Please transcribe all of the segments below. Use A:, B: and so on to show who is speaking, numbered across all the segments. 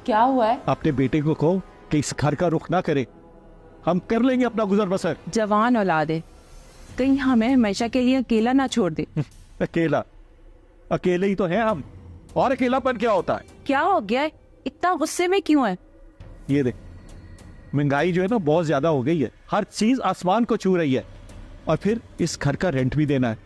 A: क्या हुआ है?
B: अपने बेटे को कहो कि इस घर का रुख ना करे, हम कर लेंगे अपना गुजर बसर।
A: जवान औलाद है, कहीं हमें हमेशा के लिए अकेला ना छोड़ दे।
B: अकेला? अकेले ही तो हैं हम, और अकेलापन क्या होता है?
A: क्या हो गया है? इतना गुस्से में क्यों है?
B: ये देख, महंगाई जो है ना बहुत ज्यादा हो गई है, हर चीज आसमान को छू रही है, और फिर इस घर का रेंट भी देना है।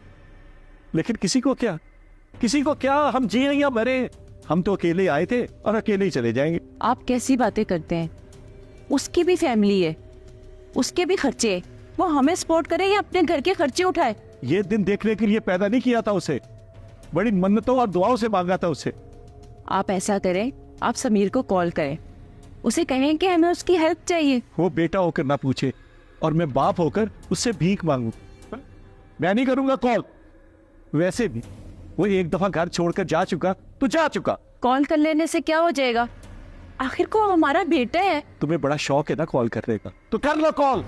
B: लेकिन किसी को क्या, हम जिए या मरे, हम तो अकेले आए थे और अकेले ही चले जाएंगे।
A: आप कैसी बातें करते हैं? उसकी भी फैमिली है, उसके भी खर्चे, वो हमें सपोर्ट करे या अपने घर के खर्चे उठाए?
B: ये दिन देखने के लिए पैदा नहीं किया था उसे, बड़ी मन्नतों और दुआओं से मांगा था उसे।
A: आप ऐसा करें, आप समीर को कॉल करें, उसे कहें कि हमें उसकी हेल्प चाहिए।
B: वो बेटा होकर ना पूछे और मैं बाप होकर उससे भीख मांगू? मैं नहीं करूंगा कॉल। वैसे भी वो एक दफा घर छोड़कर जा चुका तो जा चुका।
A: कॉल कर लेने से क्या हो जाएगा? आखिर को हमारा बेटा है।
B: तुम्हें बड़ा शौक है ना कॉल करने का, तो कर लो कॉल।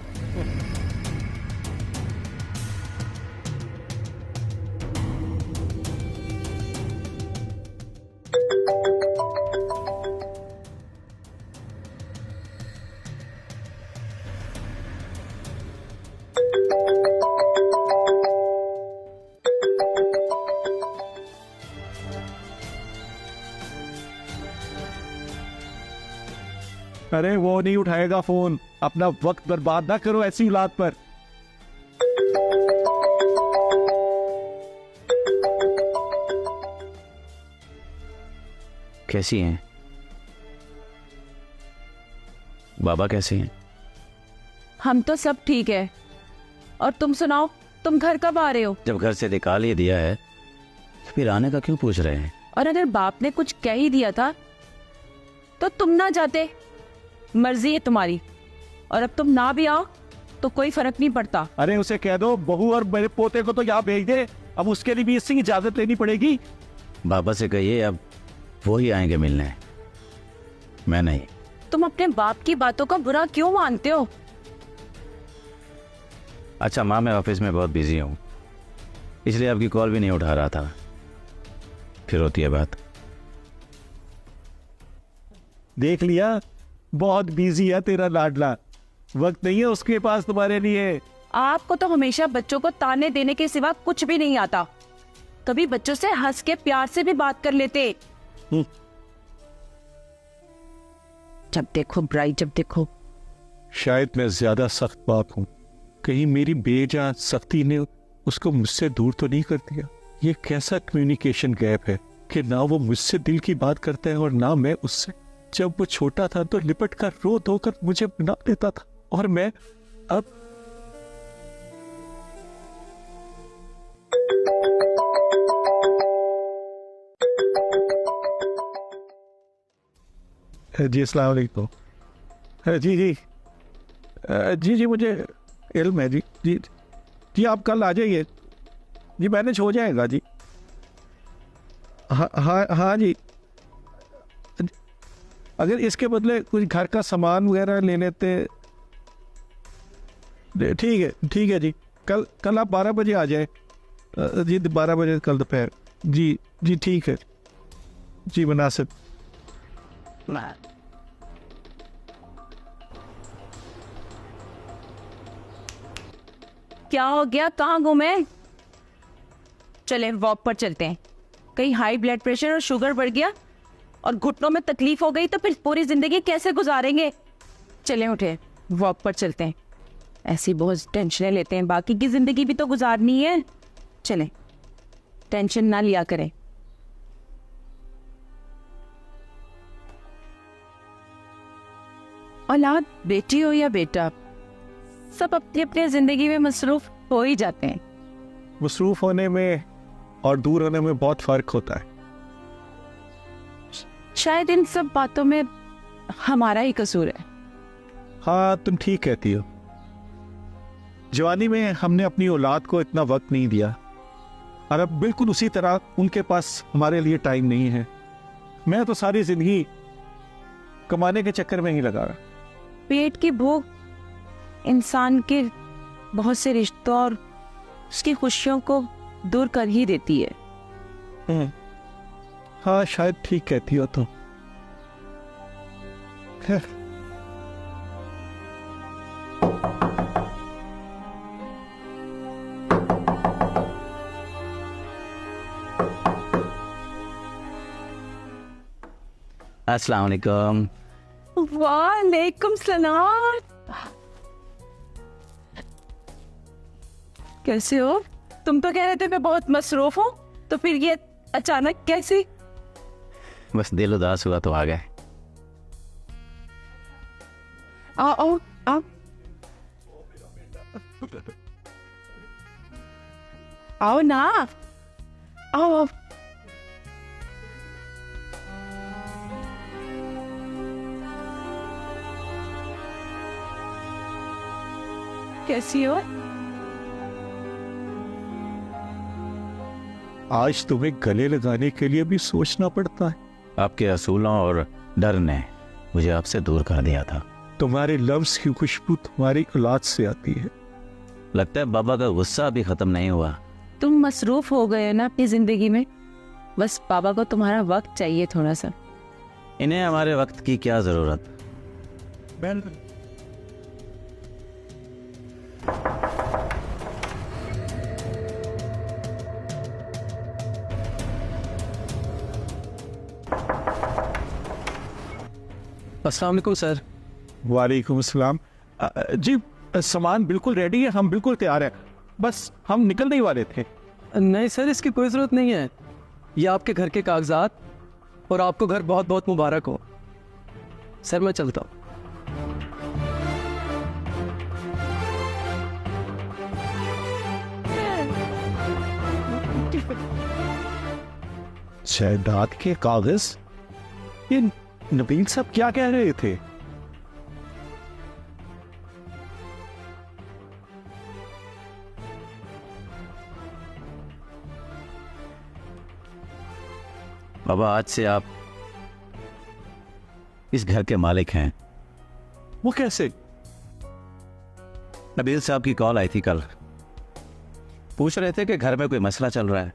B: अरे वो नहीं उठाएगा फोन, अपना वक्त बर्बाद ना करो ऐसी औलाद पर।
C: कैसी हैं बाबा, कैसे हैं?
A: हम तो सब ठीक है, और तुम सुनाओ, तुम घर कब आ रहे हो?
C: जब घर से निकाल ही दिया है फिर आने का क्यों पूछ रहे हैं?
A: और अगर बाप ने कुछ कह ही दिया था तो तुम ना जाते? मर्जी है तुम्हारी, और अब तुम ना भी आओ तो कोई फर्क नहीं पड़ता।
B: अरे उसे कह दो बहू और मेरे पोते को तो यहाँ भेज दे, अब उसके लिए भी इससे इजाजत लेनी पड़ेगी।
C: बाबा से कहिए अब वो ही आएंगे मिलने, मैं नहीं।
A: तुम अपने बाप की बातों का बुरा क्यों मानते हो?
C: अच्छा माँ, मैं ऑफिस में बहुत बिजी हूँ, इसलिए आपकी कॉल भी नहीं उठा रहा था। फिर होती है बात।
B: देख लिया, बहुत बिजी है तेरा लाडला, वक्त नहीं है उसके पास तुम्हारे लिए।
A: आपको तो हमेशा बच्चों को ताने देने के सिवा कुछ भी नहीं आता। कभी बच्चों से हंस के प्यार से भी बात कर लेते। जब देखो बुराई, जब देखो।
B: शायद मैं ज्यादा सख्त बाप हूँ, कहीं मेरी बेजान सख्ती ने उसको मुझसे दूर तो नहीं कर दिया। ये कैसा कम्युनिकेशन गैप है कि ना वो मुझसे दिल की बात करता है और ना मैं उससे। जब वो छोटा था तो लिपट कर रो धोकर मुझे बना देता था, और मैं अब जी अस्सलाम वालेकुम। जी जी जी जी मुझे इल्म है जी। जी जी आप कल आ जाइए जी, मैनेज हो जाएगा जी। हाँ हाँ हाँ जी, अगर इसके बदले कुछ घर का सामान वगैरह ले लेते। ठीक है जी, कल आप 12 बजे आ जाए जी, 12 बजे कल दोपहर। जी जी ठीक है जी, मुनासिब।
A: क्या हो गया, कहाँ घूमे? चले वॉक पर चलते हैं। कहीं हाई ब्लड प्रेशर और शुगर बढ़ गया और घुटनों में तकलीफ हो गई तो फिर पूरी जिंदगी कैसे गुजारेंगे? चलें उठे, वॉक पर चलते हैं। ऐसी बहुत टेंशनें लेते हैं, बाकी की जिंदगी भी तो गुजारनी है। चलें, टेंशन ना लिया करें। औलाद बेटी हो या बेटा, सब अपनी अपनी जिंदगी में मसरूफ हो ही जाते हैं।
B: मसरूफ होने में और दूर होने में बहुत फर्क होता है।
A: शायद इन सब बातों में हमारा ही कसूर है।
B: हाँ तुम ठीक कहती हो, जवानी में हमने अपनी औलाद को इतना वक्त नहीं दिया, और अब बिल्कुल उसी तरह उनके पास हमारे लिए टाइम नहीं है। मैं तो सारी जिंदगी कमाने के चक्कर में ही लगा रहा।
A: पेट की भूख इंसान के बहुत से रिश्तों और उसकी खुशियों को दूर कर ही देती है।
B: हाँ शायद ठीक कहती हो तुम।
C: अस्सलाम वालेकुम।
A: वालेकुम सलाम। कैसे हो? तुम तो कह रहे थे मैं बहुत मसरूफ हूँ, तो फिर ये अचानक कैसे?
C: बस दिल उदास हुआ तो आ गए।
A: आओ आओ आओ। आओ ना, आओ आओ। कैसी हो?
B: आज तुम्हें गले लगाने के लिए भी सोचना पड़ता है।
C: आपके असूलों और डर ने मुझे आपसे दूर कर दिया था।
B: तुम्हारे लफ्ज की खुशबू तुम्हारी औलाद से आती है।
C: लगता है बाबा का गुस्सा अभी खत्म नहीं हुआ।
A: तुम मसरूफ हो गए ना अपनी जिंदगी में, बस बाबा को तुम्हारा वक्त चाहिए थोड़ा सा।
C: इन्हें हमारे वक्त की क्या जरूरत।
D: अस्सलाम वालेकुम सर।
B: वालेकुम अस्सलाम। जी, सामान बिल्कुल रेडी है, हम बिल्कुल तैयार हैं, बस हम निकलने ही वाले थे।
D: नहीं सर, इसकी कोई ज़रूरत नहीं है। ये आपके घर के कागजात, और आपको घर बहुत बहुत मुबारक हो। सर मैं चलता हूँ।
B: जायदाद के कागज? ये नबील साहब क्या कह रहे थे?
C: बाबा, आज से आप इस घर के मालिक हैं।
B: वो कैसे?
C: नबील साहब की कॉल आई थी कल। पूछ रहे थे कि घर में कोई मसला चल रहा है,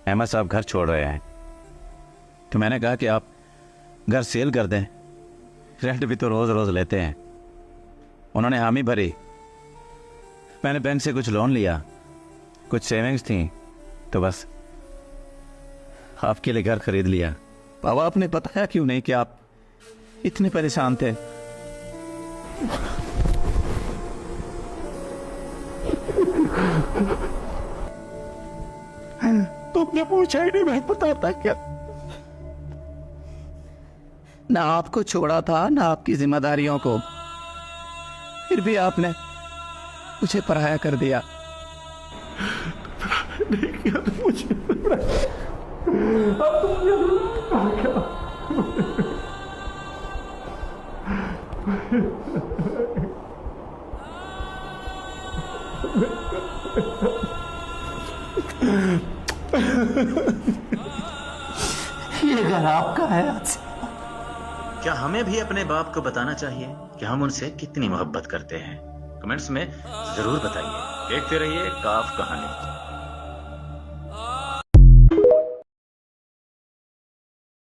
C: अहमद साहब घर छोड़ रहे हैं। तो मैंने कहा कि आप घर सेल कर दें, रेंट भी तो रोज़ रोज़ लेते हैं। उन्होंने हामी भरी। मैंने बैंक से कुछ लोन लिया, कुछ सेविंग्स थी, तो बस आपके लिए घर खरीद लिया। बाबा, आपने बताया क्यों नहीं कि आप इतने परेशान थे?
B: तुमने पूछा ही नहीं, मैं बताता क्या?
C: ना आपको छोड़ा था, ना आपकी जिम्मेदारियों को, फिर भी आपने मुझे पराया कर दिया।
E: ये घर आपका है आज से।
F: क्या हमें भी अपने बाप को बताना चाहिए कि हम उनसे कितनी मोहब्बत करते हैं? कमेंट्स में जरूर बताइए। देखते रहिए काफ कहानी।